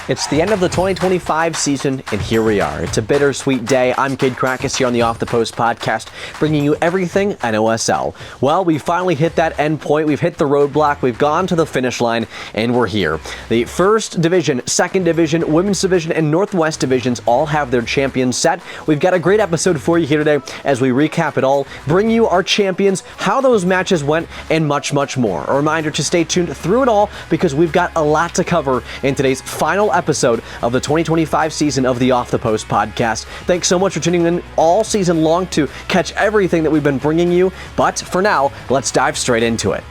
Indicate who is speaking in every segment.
Speaker 1: It's the end of the 2025 season, and here we are. It's a bittersweet day. I'm Kid Krakus here on the Off the Post podcast, bringing you everything NOSL. Well, we finally hit that end point. We've hit the roadblock. We've gone to the finish line, and we're here. The first division, second division, women's division, and Northwest divisions all have their champions set. We've got a great episode for you here today as we recap it all, bring you our champions, how those matches went, and much, much more. A reminder to stay tuned through it all because we've got a lot to cover in today's final episode of the 2025 season of the Off the Post podcast. Thanks so much for tuning in all season long to catch everything that we've been bringing you. But for now, let's dive straight into it.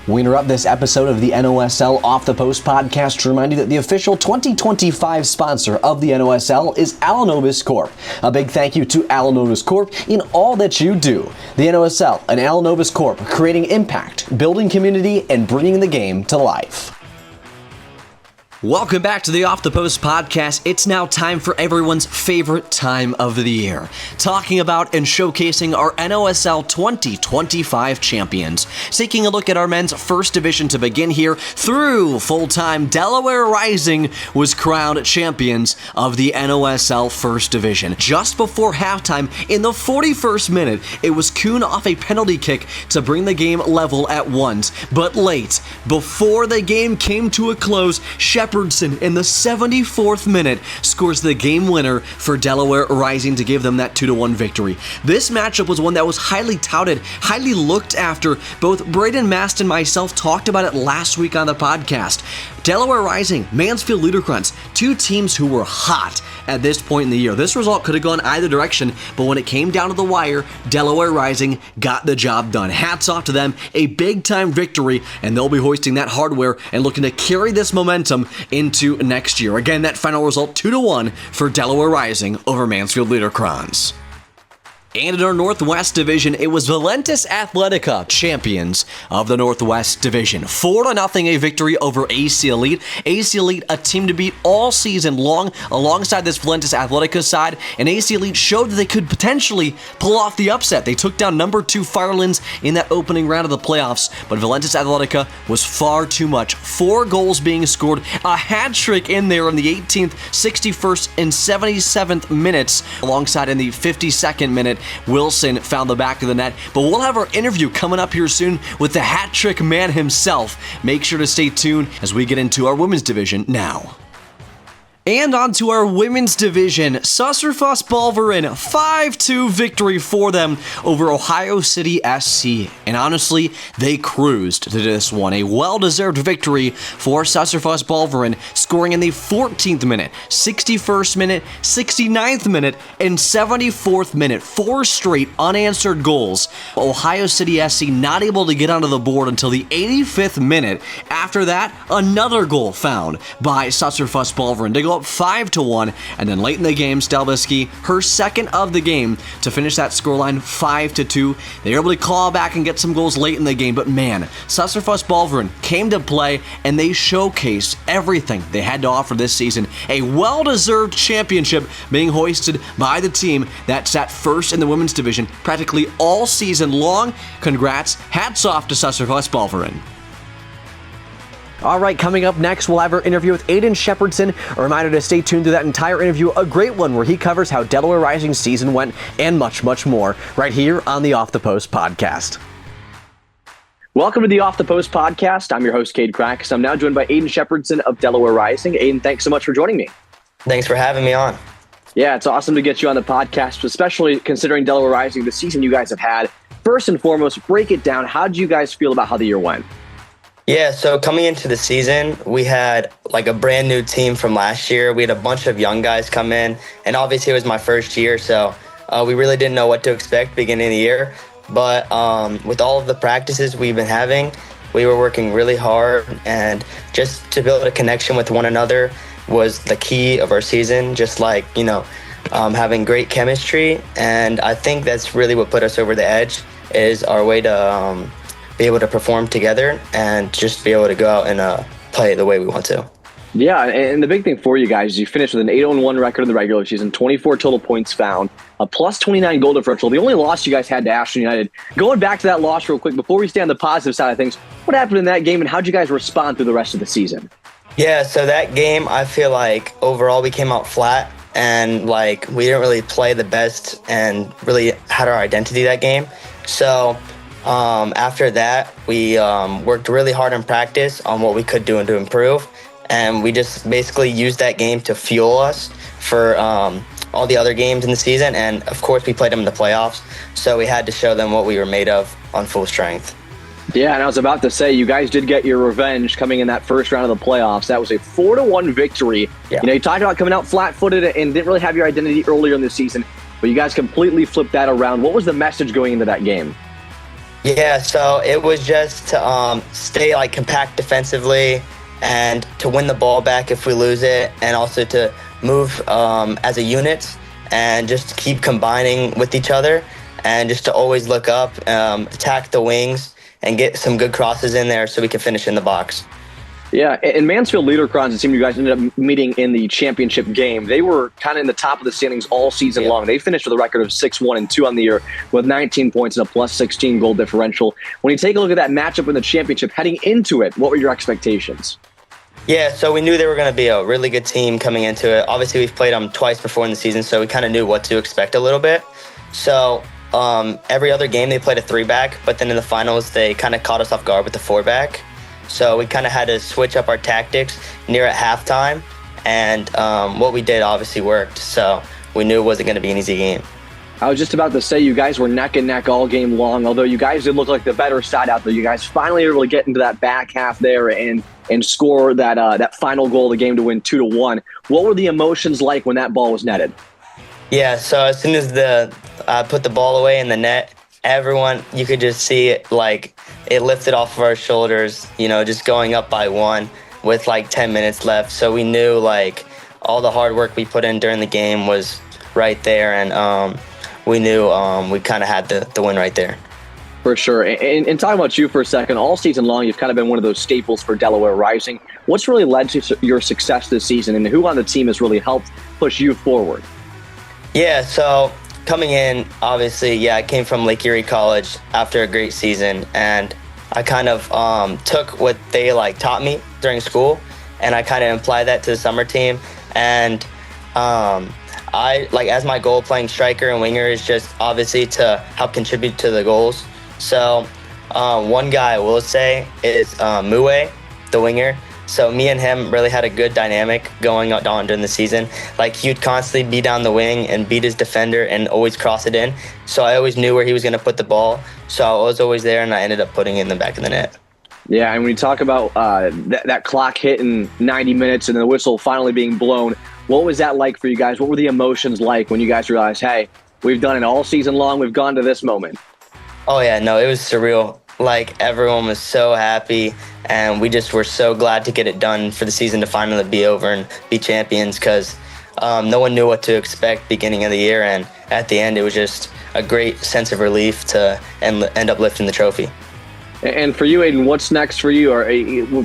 Speaker 1: We interrupt this episode of the NOSL Off the Post podcast to remind you that the official 2025 sponsor of the NOSL is Alanovus Corp. A big thank you to Alanovus Corp in all that you do. The NOSL and Alanovus Corp, creating impact, building community, and bringing the game to life. Welcome back to the Off the Post podcast. It's now time for everyone's favorite time of the year, talking about and showcasing our NOSL 2025 champions. Taking a look at our men's first division to begin here, through full-time Delaware Rising was crowned champions of the NOSL first division. Just before halftime, in the 41st minute, it was Kuhn off a penalty kick to bring the game level at 1. But late, before the game came to a close, Shepardson in the 74th minute scores the game winner for Delaware Rising to give them that 2-1 victory. This matchup was one that was highly touted, highly looked after. Both Braden Mast and myself talked about it last week on the podcast. Delaware Rising, Mansfield Ludercrans, two teams who were hot at this point in the year. This result could have gone either direction, but when it came down to the wire, Delaware Rising got the job done. Hats off to them, a big-time victory, and they'll be hoisting that hardware and looking to carry this momentum into next year. Again, that final result 2-1 for Delaware Rising over Mansfield Ludercrans. And in our Northwest Division, it was Valentis Athletica, champions of the Northwest Division. 4-0 a victory over AC Elite. AC Elite, a team to beat all season long alongside this Valentis Athletica side, and AC Elite showed that they could potentially pull off the upset. They took down number 2 Firelands in that opening round of the playoffs, but Valentis Athletica was far too much. 4 goals being scored, a hat trick in there in the 18th, 61st, and 77th minutes, alongside in the 52nd minute. Wilson found the back of the net, but we'll have our interview coming up here soon with the hat trick man himself. Make sure to stay tuned as we get into our women's division now. And on to our women's division, Susserfoss Balverin, 5-2 victory for them over Ohio City SC. And honestly, they cruised to this one. A well-deserved victory for Susserfoss Balverin, scoring in the 14th minute, 61st minute, 69th minute, and 74th minute. 4 straight unanswered goals. Ohio City SC not able to get onto the board until the 85th minute. After that, another goal found by Susserfoss Balverin to go up 5-1, and then late in the game, Stelbisky, her second of the game, to finish that scoreline 5-2. They were able to claw back and get some goals late in the game, but man, Susserfoss Balverin came to play, and they showcased everything they had to offer this season. A well-deserved championship being hoisted by the team that sat first in the women's division practically all season long. Congrats, hats off to Susserfoss Balverin. All right, coming up next, we'll have our interview with Aidan Shepardson. A reminder to stay tuned to that entire interview, a great one where he covers how Delaware Rising's season went and much, much more, right here on the Off the Post podcast. Welcome to the Off the Post podcast. I'm your host, Kid Krakus. I'm now joined by Aidan Shepardson of Delaware Rising. Aidan, thanks so much for joining me.
Speaker 2: Thanks for having me on.
Speaker 1: Yeah, it's awesome to get you on the podcast, especially considering Delaware Rising, the season you guys have had. First and foremost, break it down. How did you guys feel about how the year went?
Speaker 2: Yeah, so coming into the season, we had like a brand new team from last year. We had a bunch of young guys come in, and obviously it was my first year, so we really didn't know what to expect beginning of the year. But with all of the practices we've been having, we were working really hard, and just to build a connection with one another was the key of our season, just like, having great chemistry. And I think that's really what put us over the edge, is our way to be able to perform together and just be able to go out and play the way we want to.
Speaker 1: Yeah, and the big thing for you guys is you finished with an 8-1 record in the regular season, 24 total points found, a plus 29 goal differential. The only loss you guys had to Ashland United. Going back to that loss real quick, before we stay on the positive side of things, what happened in that game and how'd you guys respond through the rest of the season?
Speaker 2: Yeah, so that game, I feel like overall we came out flat and like we didn't really play the best and really had our identity that game. So after that, we worked really hard in practice on what we could do and to improve. And we just basically used that game to fuel us for all the other games in the season. And of course, we played them in the playoffs. So we had to show them what we were made of on full strength.
Speaker 3: Yeah, and I was about to say, you guys did get your revenge coming in that first round of the playoffs. That was a 4-1 victory.
Speaker 2: Yeah.
Speaker 3: You talked about coming out flat-footed and didn't really have your identity earlier in the season, but you guys completely flipped that around. What was the message going into that game?
Speaker 2: Yeah, so it was just to stay like compact defensively and to win the ball back if we lose it, and also to move as a unit and just keep combining with each other, and just to always look up, attack the wings, and get some good crosses in there so we can finish in the box.
Speaker 3: Yeah, and Mansfield Liederkranz, it seemed you guys ended up meeting in the championship game. They were kind of in the top of the standings all season long. They finished with a record of 6-1-2 on the year with 19 points and a plus 16 goal differential. When you take a look at that matchup in the championship, heading into it, what were your expectations?
Speaker 2: Yeah, so we knew they were going to be a really good team coming into it. Obviously, we've played them twice before in the season, so we kind of knew what to expect a little bit. So every other game they played a 3-back, but then in the finals they kind of caught us off guard with the 4-back. So we kind of had to switch up our tactics near at halftime, and what we did obviously worked. So we knew it wasn't going to be an easy game.
Speaker 3: I was just about to say you guys were neck and neck all game long, although you guys did look like the better side out there. You guys finally were able to get into that back half there and score that final goal of the game to win 2-1. What were the emotions like when that ball was netted?
Speaker 2: Yeah, so as soon as I put the ball away in the net, everyone, you could just see it, like it lifted off of our shoulders, just going up by 1 with like 10 minutes left. So we knew like all the hard work we put in during the game was right there, and we knew we kind of had the win right there.
Speaker 3: For sure. And talking about you for a second, all season long, you've kind of been one of those staples for Delaware Rising. What's really led to your success this season, and who on the team has really helped push you forward?
Speaker 2: Yeah, so coming in, obviously, I came from Lake Erie College after a great season, and I kind of took what they taught me during school, and I kind of applied that to the summer team. And I as my goal playing striker and winger is just obviously to help contribute to the goals. So one guy I will say is Mue, the winger. So me and him really had a good dynamic going on during the season. He would constantly be down the wing and beat his defender and always cross it in. So I always knew where he was going to put the ball. So I was always there, and I ended up putting it in the back of the net.
Speaker 3: Yeah, and when you talk about that clock hitting 90 minutes and the whistle finally being blown, what was that like for you guys? What were the emotions like when you guys realized, hey, we've done it all season long, we've gone to this moment?
Speaker 2: Oh, yeah, no, it was surreal. Everyone was so happy, and we just were so glad to get it done for the season to finally be over and be champions, because no one knew what to expect beginning of the year, and at the end it was just a great sense of relief to end up lifting the trophy.
Speaker 3: And for you, Aidan, what's next for you, or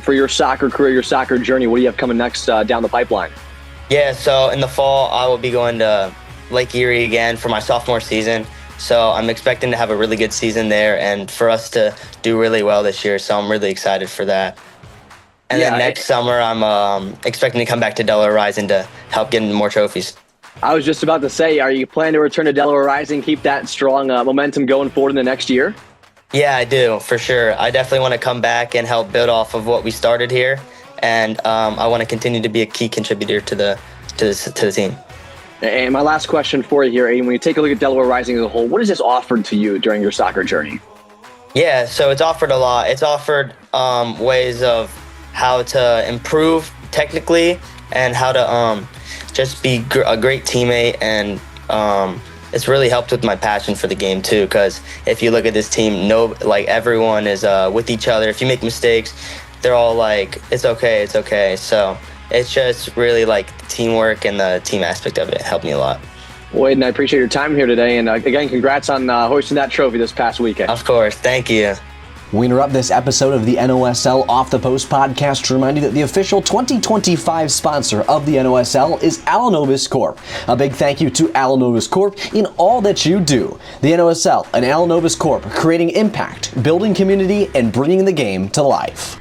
Speaker 3: for your soccer career, your soccer journey? What do you have coming next down the pipeline?
Speaker 2: Yeah, so in the fall I will be going to Lake Erie again for my sophomore season. So I'm expecting to have a really good season there, and for us to do really well this year. So I'm really excited for that. And then next summer, I'm expecting to come back to Delaware Rising to help get more trophies.
Speaker 3: I was just about to say, are you planning to return to Delaware Rising, keep that strong momentum going forward in the next year?
Speaker 2: Yeah, I do, for sure. I definitely want to come back and help build off of what we started here. And I want to continue to be a key contributor to the team.
Speaker 3: And my last question for you here, Aidan, when you take a look at Delaware Rising as a whole, what has this offered to you during your soccer journey?
Speaker 2: Yeah, so it's offered a lot. It's offered ways of how to improve technically and how to just be a great teammate. And it's really helped with my passion for the game too, because if you look at this team, everyone is with each other. If you make mistakes, they're all it's okay, it's okay. So it's just really the teamwork and the team aspect of it helped me a lot.
Speaker 3: Well, Aidan, I appreciate your time here today. And again, congrats on hoisting that trophy this past weekend.
Speaker 2: Of course. Thank you.
Speaker 1: We interrupt this episode of the NOSL Off the Post podcast to remind you that the official 2025 sponsor of the NOSL is Alanovus Corp. A big thank you to Alanovus Corp in all that you do. The NOSL and Alanovus Corp, creating impact, building community, and bringing the game to life.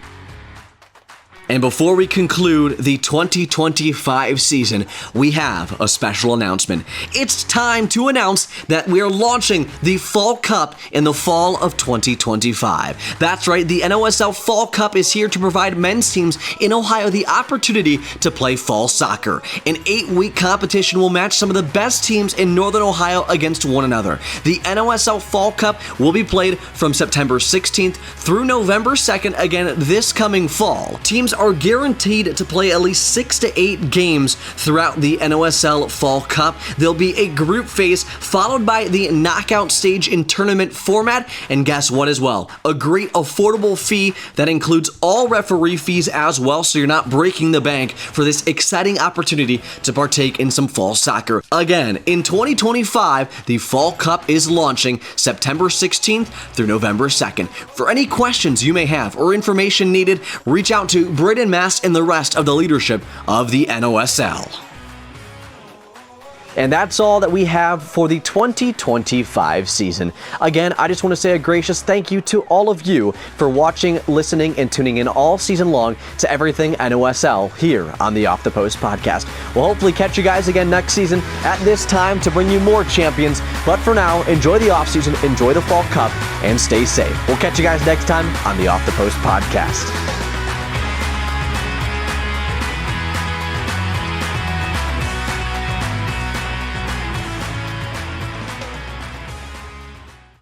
Speaker 1: And before we conclude the 2025 season, we have a special announcement. It's time to announce that we are launching the Fall Cup in the fall of 2025. That's right, the NOSL Fall Cup is here to provide men's teams in Ohio the opportunity to play fall soccer. An 8-week competition will match some of the best teams in Northern Ohio against one another. The NOSL Fall Cup will be played from September 16th through November 2nd, again this coming fall. Teams are guaranteed to play at least 6 to 8 games throughout the NOSL Fall Cup. There'll be a group phase followed by the knockout stage in tournament format, and guess what as well? A great affordable fee that includes all referee fees as well, so you're not breaking the bank for this exciting opportunity to partake in some fall soccer. Again, in 2025, the Fall Cup is launching September 16th through November 2nd. For any questions you may have or information needed, reach out to Braden Mast and the rest of the leadership of the NOSL. And that's all that we have for the 2025 season. Again, I just want to say a gracious thank you to all of you for watching, listening, and tuning in all season long to everything NOSL here on the Off the Post podcast. We'll hopefully catch you guys again next season at this time to bring you more champions. But for now, enjoy the offseason, enjoy the Fall Cup, and stay safe. We'll catch you guys next time on the Off the Post podcast.